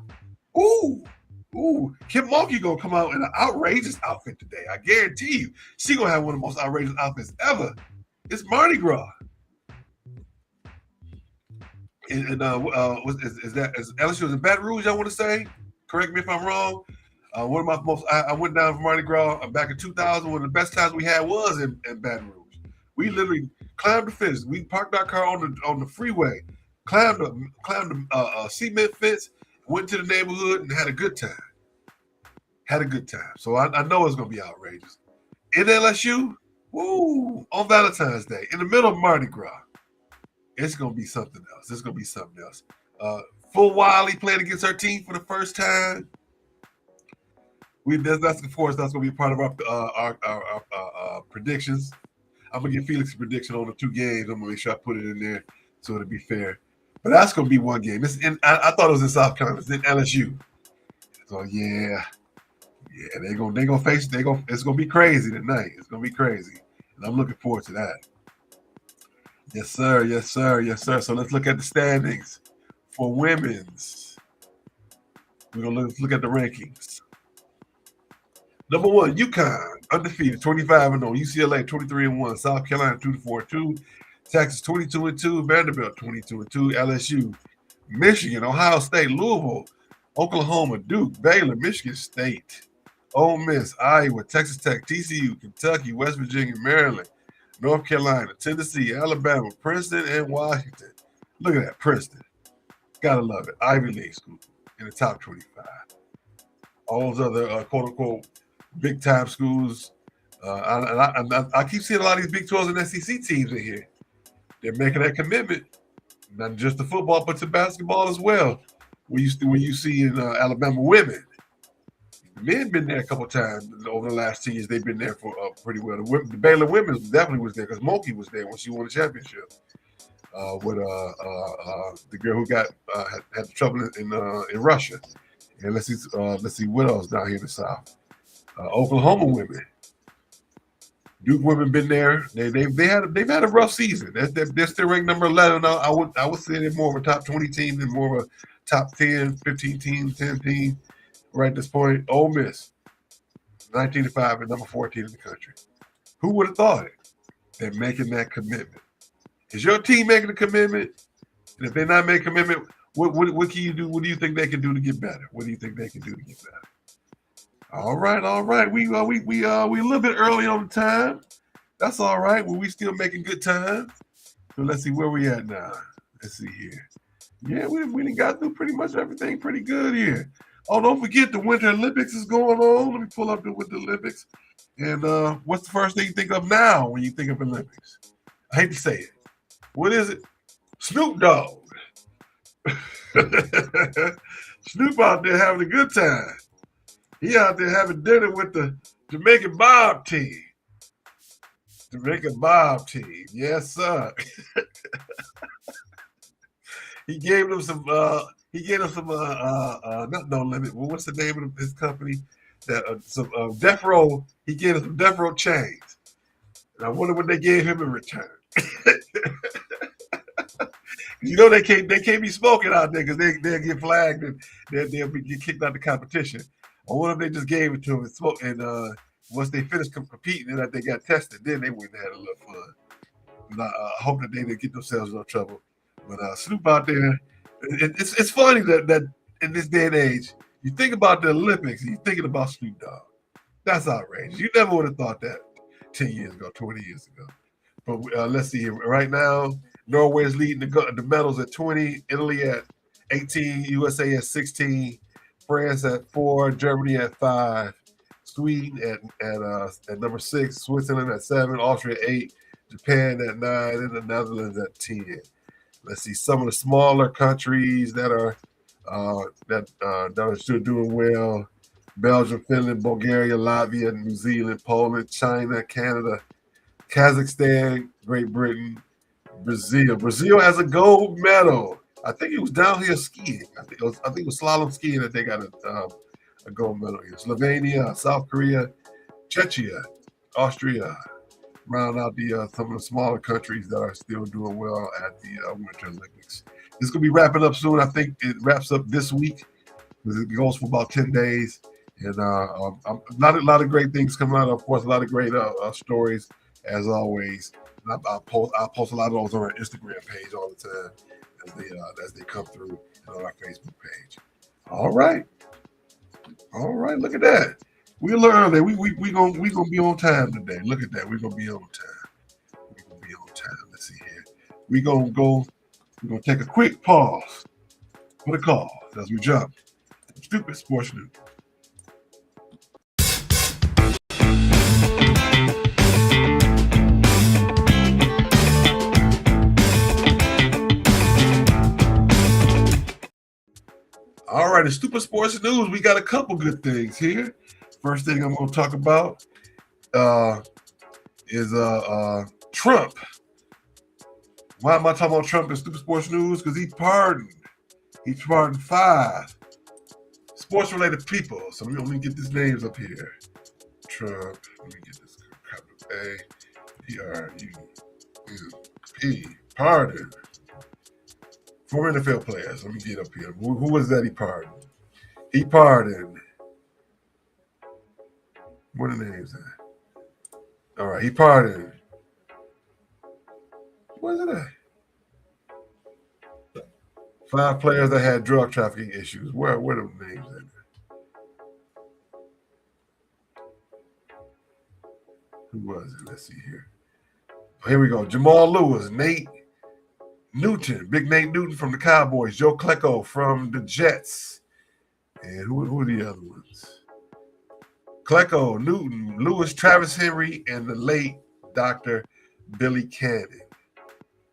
Ooh. Kim Mulkey gonna come out in an outrageous outfit today. I guarantee you, she gonna have one of the most outrageous outfits ever. It's Mardi Gras. Is LSU was in Baton Rouge? I want to say. Correct me if I'm wrong. One of my most. I went down for Mardi Gras back in 2000. One of the best times we had was in Baton Rouge. We literally climbed the fence. We parked our car on the freeway, climbed the cement fence, went to the neighborhood, and had a good time. So I know it's gonna be outrageous. In LSU, on Valentine's Day, in the middle of Mardi Gras, it's gonna be something else. Full Wiley playing against her team for the first time. That's of course that's gonna be part of our predictions. I'm gonna give Felix a prediction on the two games. I'm gonna make sure I put it in there so it'll be fair. But that's gonna be one game. I thought it was in South Carolina. It's in LSU. So yeah, they're gonna face. It's gonna be crazy tonight. It's gonna be crazy, and I'm looking forward to that. Yes, sir. So let's look at the standings for women's. We're gonna look at the rankings. Number 1, UConn, undefeated, 25-0. UCLA, 23-1. South Carolina, 2-4-2. Texas, 22-2. Vanderbilt, 22-2. LSU, Michigan, Ohio State, Louisville, Oklahoma, Duke, Baylor, Michigan State, Ole Miss, Iowa, Texas Tech, TCU, Kentucky, West Virginia, Maryland, North Carolina, Tennessee, Alabama, Princeton, and Washington. Look at that, Princeton. Gotta love it. Ivy League school in the top 25. All those other quote-unquote big-time schools. I keep seeing a lot of these Big 12s and SEC teams in here. They're making that commitment, not just to football, but to basketball as well. When you see in Alabama women, the men been there a couple times over the last 10 years. They've been there for pretty well. The Baylor women definitely was there because Mulkey was there when she won the championship with the girl who got had trouble in Russia. And let's see what else down here in the South. Oklahoma women, Duke women been there. They've had a rough season. They're still ranked number 11. I would say they're more of a top 20 team than more of a top 10, 15 team, 10 team. Right at this point, Ole Miss, 19-5 and number 14 in the country. Who would have thought it? They're making that commitment. Is your team making a commitment? And if they're not making a commitment, what can you do? What do you think they can do to get better? What do you think they can do to get better? All right. We a little bit early on the time. That's all right. Well, we still making good time. So let's see where we at now. Let's see here. Yeah, we done got through pretty much everything pretty good here. Oh, don't forget the Winter Olympics is going on. Let me pull up the Winter Olympics. And what's the first thing you think of now when you think of Olympics? I hate to say it. What is it? Snoop Dogg. Snoop out there having a good time. He out there having dinner with the Jamaican Bob team. Yes, sir. He gave them some. He gave them some. Not No Limit. Well, what's the name of his company? That some Death Row. He gave them some Death Row chains. And I wonder what they gave him in return. You know they can't be smoking out there because they'll get flagged and they'll get kicked out of the competition. I wonder if they just gave it to him and smoke and once they finished competing and that they got tested, then they went and had a little fun. And I hope that they didn't get themselves in no trouble. But Snoop out there, it's funny that in this day and age, you think about the Olympics and you're thinking about Snoop Dogg. That's outrageous. You never would have thought that 10 years ago, 20 years ago. But let's see here. Right now, Norway is leading the medals at 20, Italy at 18, USA at 16, France at 4, Germany at 5, Sweden at number 6, Switzerland at 7, Austria at 8, Japan at 9, and the Netherlands at 10. Let's see some of the smaller countries that are still doing well: Belgium, Finland, Bulgaria, Latvia, New Zealand, Poland, China, Canada, Kazakhstan, Great Britain, Brazil. Brazil has a gold medal. I think it was downhill skiing. I think it was slalom skiing that they got a gold medal here. Slovenia, South Korea, Czechia, Austria. Round out some of the smaller countries that are still doing well at the Winter Olympics. This is going to be wrapping up soon. I think it wraps up this week because it goes for about 10 days. And a lot of great things coming out. Of course, a lot of great stories as always. I'll post a lot of those on our Instagram page all the time as they come through, and on our Facebook page. All right. Look at that. We learned that we gonna be on time today. Look at that. We're gonna be on time. Let's see here. We're gonna take a quick pause for the call as we jump. Stupid Sports News. All right, in Stupid Sports News, we got a couple good things here. First thing I'm going to talk about is Trump. Why am I talking about Trump in Stupid Sports News? Because he pardoned 5 sports-related people. So let me get these names up here. Trump. Let me get this capital A-P-R-U-M-P. Pardoned. Former NFL players. Let me get up here. Who was that he pardoned? He pardoned. What are the names at? All right, he pardoned. Where's it at? 5 players that had drug trafficking issues. Where are the names at? Who was it? Let's see here. Here we go. Jamal Lewis, Nate Newton, Big Nate Newton from the Cowboys, Joe Klecko from the Jets, and who are the other ones? Klecko, Newton, Lewis, Travis Henry, and the late Dr. Billy Cannon.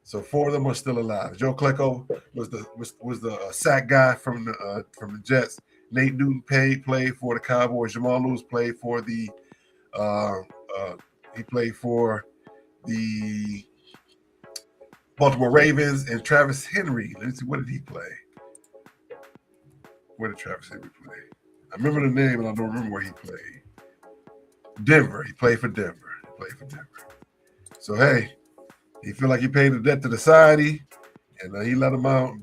So 4 of them are still alive. Joe Klecko was the sack guy from the Jets. Nate Newton played for the Cowboys. Jamal Lewis played for the Baltimore Ravens, and Travis Henry. Let me see, what did he play? Where did Travis Henry play? I remember the name, and I don't remember where he played. Denver. He played for Denver. So, hey, he feel like he paid the debt to the society, and he let him out.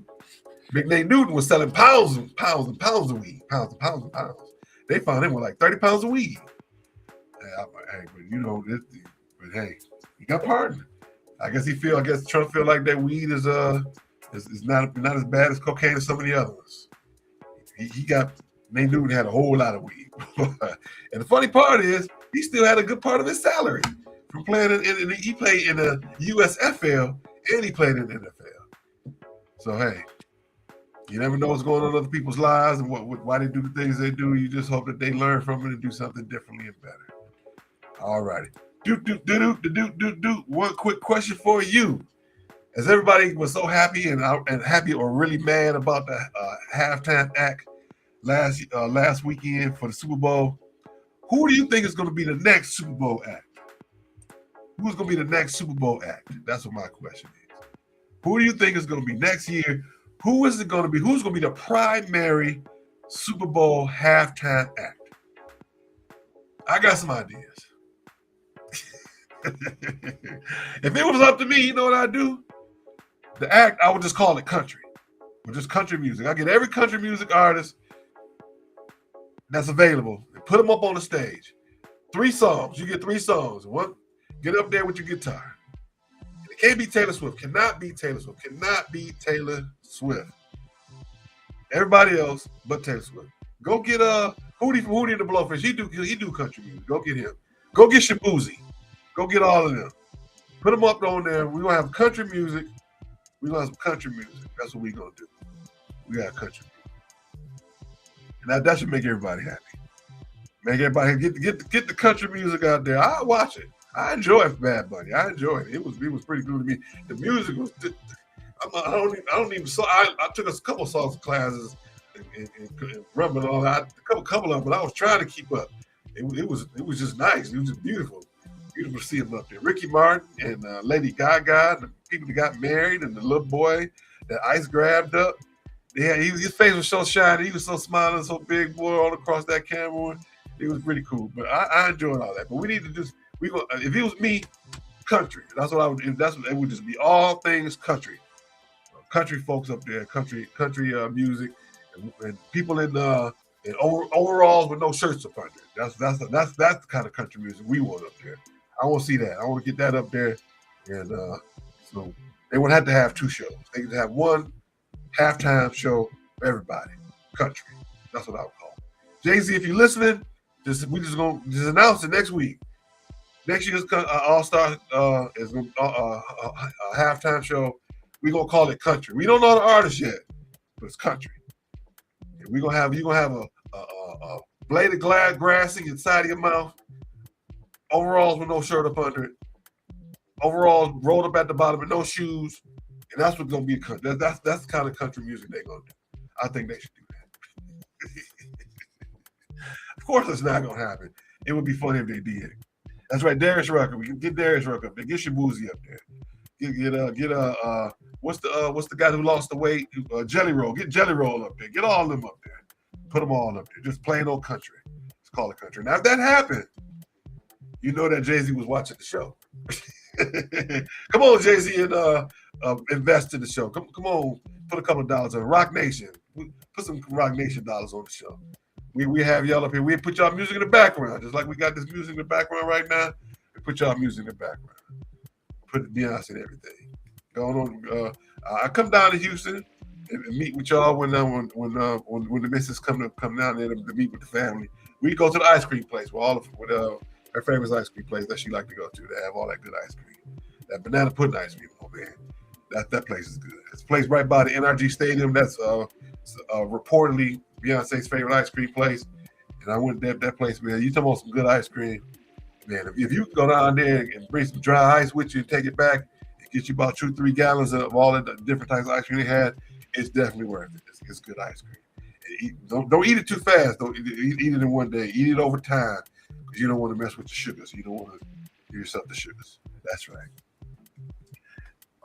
Big Nate Newton was selling pounds and pounds and pounds of weed. Pounds and pounds and pounds. They found him with like 30 pounds of weed. But hey, he got pardoned. I guess Trump feel like that weed is not as bad as cocaine as some of the other ones. Nate Newton had a whole lot of weed. And the funny part is he still had a good part of his salary from playing he played in the USFL and he played in the NFL. So hey, you never know what's going on in other people's lives and why they do the things they do. You just hope that they learn from it and do something differently and better. All righty. One quick question for you. As everybody was so happy and happy or really mad about the halftime act last weekend for the Super Bowl, who do you think is going to be the next Super Bowl act? Who's going to be the next Super Bowl act? That's what my question is. Who do you think is going to be next year? Who is it going to be? Who's going to be the primary Super Bowl halftime act? I got some ideas. If it was up to me, you know what I'd do? The act, I would just call it country. Or just country music. I get every country music artist that's available and put them up on the stage. 3 songs. You get 3 songs. One, get up there with your guitar. And it can't be Taylor Swift. Cannot be Taylor Swift. Cannot be Taylor Swift. Everybody else but Taylor Swift. Go get Hootie from Hootie and the Blowfish. He do country music. Go get him. Go get Shabuzi. Go get all of them. Put them up on there. We're going to have country music. We're going to have some country music. That's what we're going to do. We got country music. And that should make everybody happy. Make everybody get the country music out there. I watch it. I enjoy Bad Bunny. I enjoy it. It was pretty good to me. The music was. I don't even. I took a couple songs classes and remember all that. A couple of them, but I was trying to keep up. It was just nice. It was just beautiful. Beautiful to see him up there. Ricky Martin and Lady Gaga, and the people that got married, and the little boy that Ice grabbed up. Yeah, his face was so shiny. He was so smiling, so big, boy, all across that camera. It was pretty cool. But I enjoyed all that. But we need to just if it was me, country. That's what I would. It would just be all things country. Country folks up there, country music, and people in overalls with no shirts up under it. That's the kind of country music we want up there. I want to see that. I want to get that up there, and so they wouldn't have to have 2 shows. They could have one halftime show for everybody. Country. That's what I would call it. Jay-Z, if you're listening, we just gonna announce it next week. Next year's All-Star is a halftime show. We're gonna call it country. We don't know the artist yet, but it's country. And you're gonna have a blade of grass inside of your mouth, overalls with no shirt up under it, overalls rolled up at the bottom with no shoes, and that's what's gonna be country. That's the kind of country music they're gonna do. I think they should do that. Of course, it's not gonna happen. It would be funny if they did. That's right, Darius Rucker. We can get Darius Rucker up there. Get Shabuzi up there. What's the guy who lost the weight? Jelly Roll. Get Jelly Roll up there. Get all of them up there. Put them all up there. Just plain old country. Let's call it country. Now, if that happened, you know that Jay-Z was watching the show. Come on, Jay-Z, and invest in the show. Come on, put a couple of dollars on Rock Nation. Put some Rock Nation dollars on the show. We have y'all up here. We put y'all music in the background, just like we got this music in the background right now. We put y'all music in the background. Put Beyonce and everything going on. I come down to Houston and meet with y'all when the missus come down there to meet with the family. We go to the ice cream place with her favorite ice cream place that she like to go to. They have all that good ice cream. That banana pudding ice cream, oh man, that place is good. It's a place right by the NRG Stadium. That's reportedly Beyonce's favorite ice cream place. And I went to that place, man. You talking about some good ice cream. Man, if you can go down there and bring some dry ice with you and take it back and get you about 2-3 gallons of all the different types of ice cream they had, it's definitely worth it. It's good ice cream. Don't eat it too fast. Don't eat it in one day. Eat it over time because you don't want to mess with the sugars. You don't want to give yourself the sugars. That's right.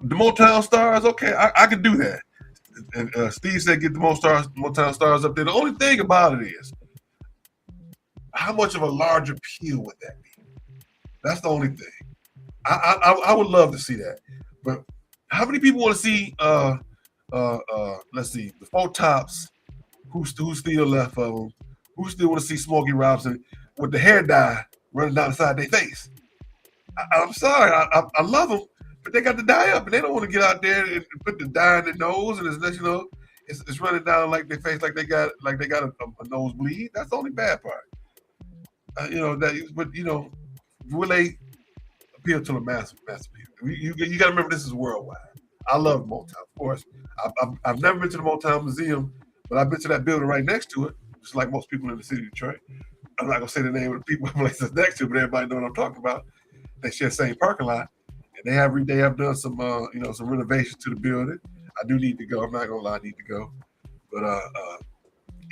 The Motown Stars, okay, I can do that. And Steve said get the Motown Stars up there. The only thing about it is, how much of a large appeal would that be? That's the only thing. I would love to see that. But how many people want to see let's see, the Four Tops, who's still left of them, who still want to see Smokey Robinson with the hair dye running down the side of their face? I'm sorry, I love them, but they got the dye up and they don't want to get out there and put the dye in their nose and it's running down like their face like they got a nosebleed. That's the only bad part. Will they appeal to the mass people? You got to remember this is worldwide. I love Motown, of course. I've never been to the Motown Museum, but I've been to that building right next to it, just like most people in the city of Detroit. I'm not gonna say the name of the people places next to it, but everybody know what I'm talking about. They share the same parking lot, and they have done some some renovations to the building. I do need to go. I'm not gonna lie, I need to go, but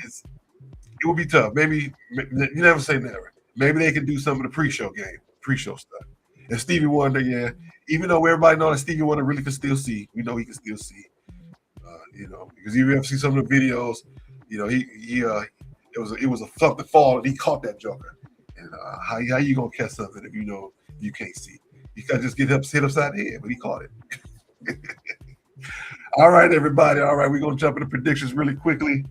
it will be tough. Maybe you never say never. Maybe they can do some of the pre-show stuff. And Stevie Wonder, yeah, even though everybody knows that Stevie Wonder really can still see, we know he can still see. because you ever see some of the videos, it was a something fall and he caught that joker. And how you gonna catch something if you can't see? You gotta just get hit upside the head, but he caught it. All right, everybody. All right, we're gonna jump into predictions really quickly.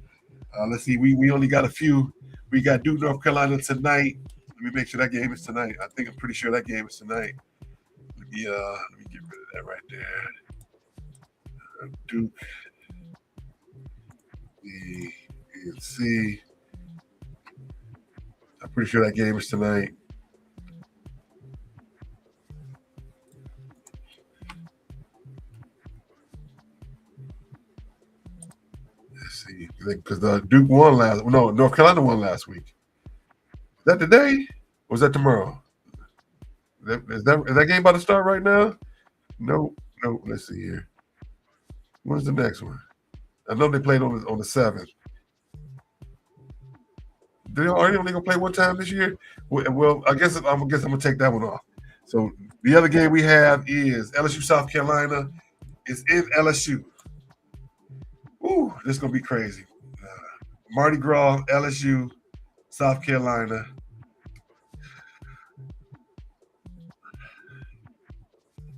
Let's see. We only got a few. We got Duke, North Carolina tonight. Let me make sure that game is tonight. I'm pretty sure that game is tonight. Let me get rid of that right there. Duke, see. I'm pretty sure that game is tonight. Let's see, because Duke won North Carolina won last week. Is that today? Or is that tomorrow? Is that game about to start right now? No. Let's see here. When's the next one? I know they played on the 7th. Are they only gonna play one time this year? Well, I guess I'm gonna take that one off. So the other game we have is LSU South Carolina. It's in LSU. Ooh, this is gonna be crazy. Mardi Gras, LSU, South Carolina.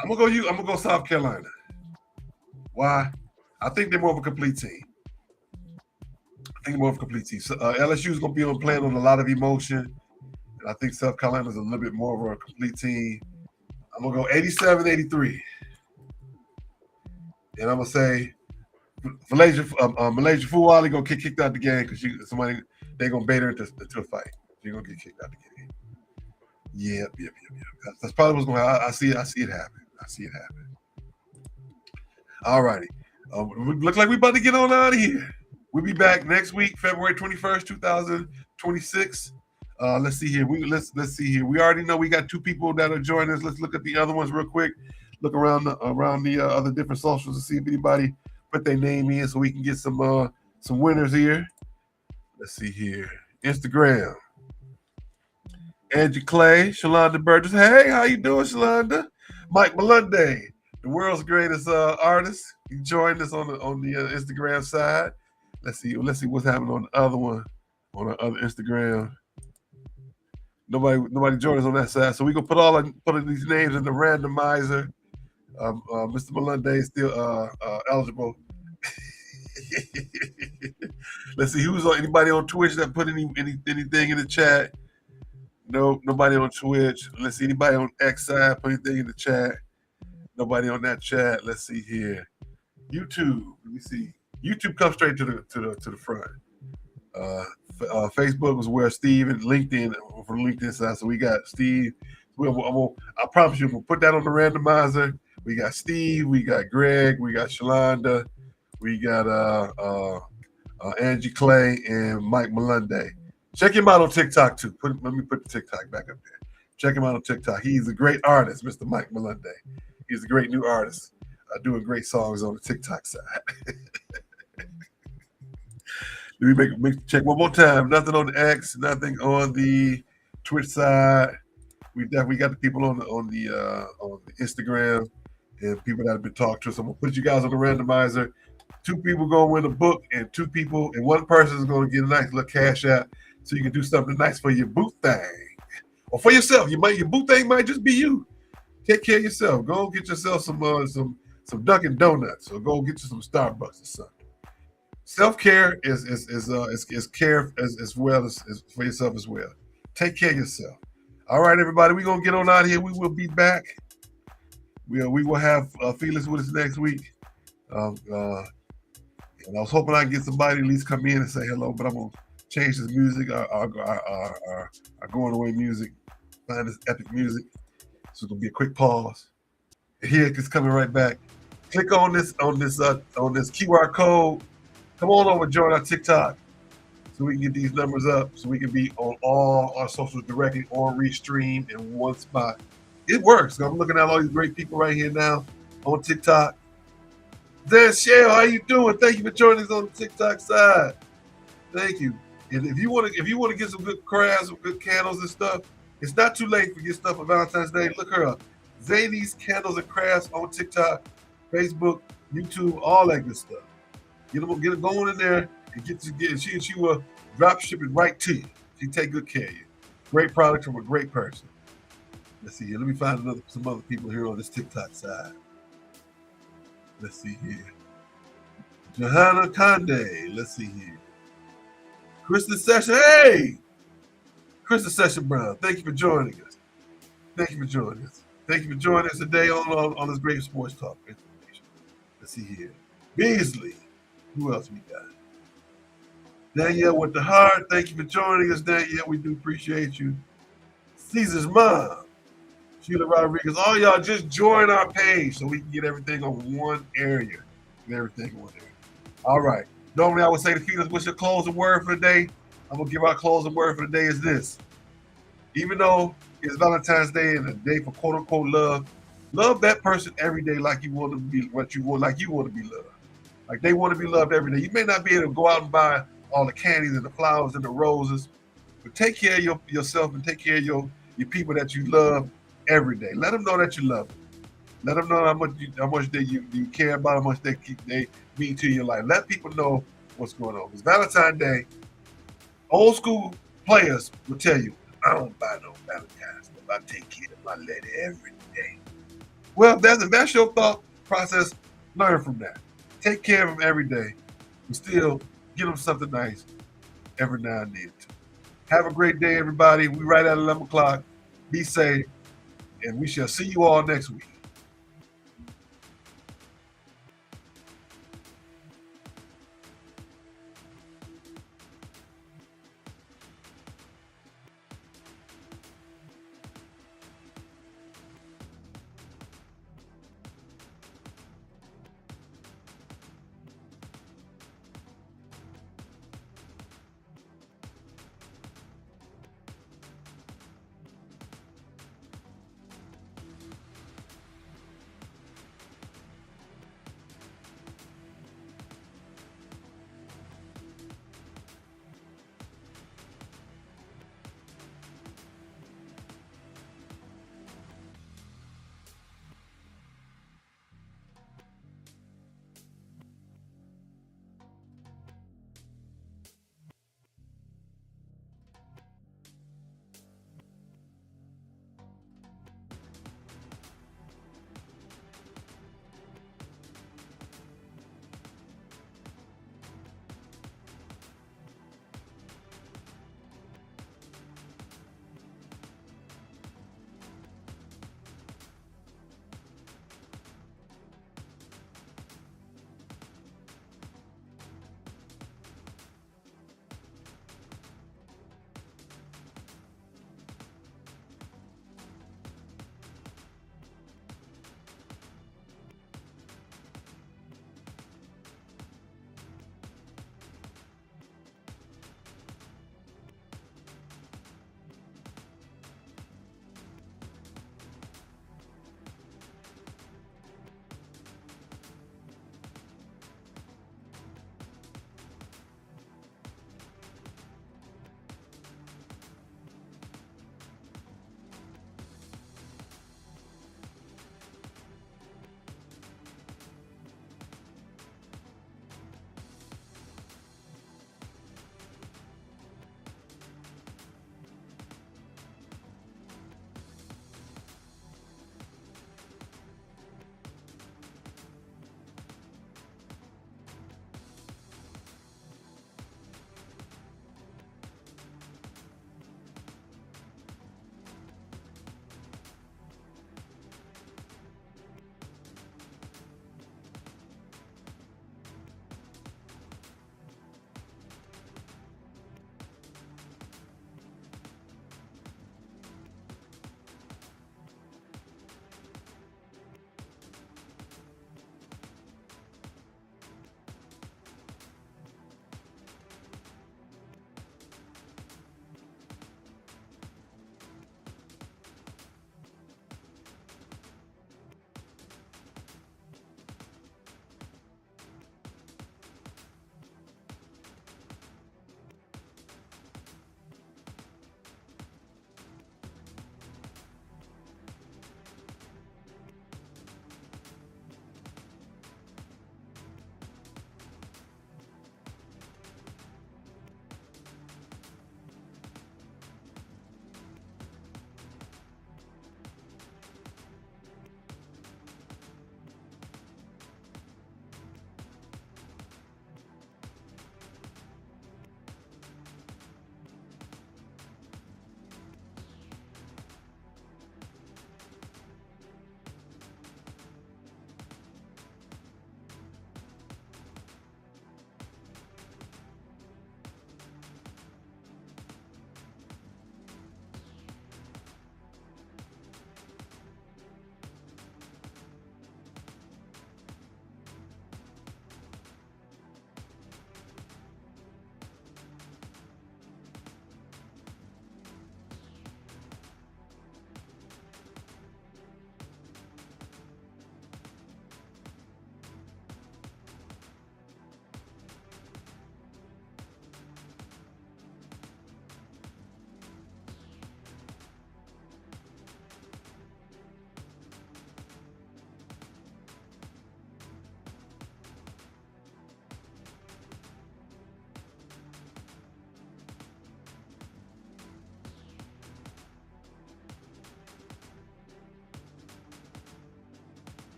I'm gonna go South Carolina. Why? I think they're more of a complete team. So, LSU is going to be playing on a lot of emotion. And I think South Carolina is a little bit more of a complete team. I'm going to go 87-83. And I'm going to say Malaysia Fuwali going to get kicked out the game because they're going to bait her into a fight. She's going to get kicked out the game. Yep. That's probably what's going to happen. I see it happen. All righty. Look like we're about to get on out of here. We'll be back next week, February 21st, 2026. Let's see here. Let's see here. We already know we got 2 people that are joining us. Let's look at the other ones real quick. Look around the other different socials to see if anybody put their name in so we can get some winners here. Let's see here. Instagram. Angie Clay, Shalonda Burgess. Hey, how you doing, Shalonda? Mike Malunde, the world's greatest artist. He joined us on the Instagram side. Let's see what's happening on the other one, on our other Instagram. Nobody joined us on that side, so we gonna put these names in the randomizer. Mr. Malunde is still eligible. Let's see who's on. Anybody on Twitch that put anything in the chat? No, nobody on Twitch. Let's see anybody on X side put anything in the chat. Nobody on that chat. Let's see here. YouTube. Let me see. YouTube comes straight to the front. Facebook was where Steve and LinkedIn from LinkedIn side. So we got Steve. I promise you, we'll put that on the randomizer. We got Steve. We got Greg. We got Shalonda. We got Angie Clay and Mike Malunde. Check him out on TikTok too. Let me put the TikTok back up there. Check him out on TikTok. He's a great artist, Mr. Mike Malunde. He's a great new artist, doing great songs on the TikTok side. Let me make check one more time. Nothing on the X, nothing on the Twitch side. We definitely got the people on the Instagram and people that have been talked to. So I'm gonna put you guys on the randomizer. 2 people gonna win a book, and 2 people, and 1 person is gonna get a nice little cash out, so you can do something nice for your boot thing or for yourself. Your boot thing might just be you. Take care of yourself. Go get yourself some Dunkin' Donuts, or go get you some Starbucks or something. Self-care is care as well as for yourself as well. Take care of yourself. All right, everybody, we're gonna get on out of here. We will be back. We will have Felix with us next week. And I was hoping I could get somebody at least come in and say hello, but I'm gonna change this music, our going away music, find this epic music. So it's gonna be a quick pause. Here it's coming right back. Click on this QR code. Come on over, join our TikTok, so we can get these numbers up, so we can be on all our socials directly on Restream in one spot. It works. I'm looking at all these great people right here now on TikTok. Dan Shell, how you doing? Thank you for joining us on the TikTok side. Thank you. And if you want to get some good crafts, some good candles and stuff, it's not too late to get stuff for Valentine's Day. Look her up. Zany's Candles and Crafts on TikTok, Facebook, YouTube, all that good stuff. Get them going in there and she will drop ship it right to you. She take good care of you. Great product from a great person. Let's see here. Let me find some other people here on this TikTok side. Let's see here. Johanna Conde. Let's see here. Kristen Session. Hey! Kristen Session Brown. Thank you for joining us. Thank you for joining us. Thank you for joining us today on this great sports talk information. Let's see here. Beasley. Who else we got? Danielle with the heart. Thank you for joining us, Danielle. We do appreciate you. Caesar's mom. Sheila Rodriguez. All y'all just join our page so we can get everything on one area. Get everything on one area. All right. Normally I would say to Felix, what's your closing word for the day? I'm going to give our closing word for the day is this. Even though it's Valentine's Day and a day for quote unquote love that person every day like you want to be like you want to be loved. Like they want to be loved every day. You may not be able to go out and buy all the candies and the flowers and the roses, but take care of yourself and take care of your people that you love every day. Let them know that you love them. Let them know how much you care about, how much they mean to your life. Let people know what's going on. It's Valentine's Day. Old school players will tell you, I don't buy no Valentine's, but I take care of my lady every day. Well, if that's your thought process, learn from that. Take care of them every day, and still give them something nice every now and then. Have a great day, everybody. We right at 11 o'clock. Be safe, and we shall see you all next week.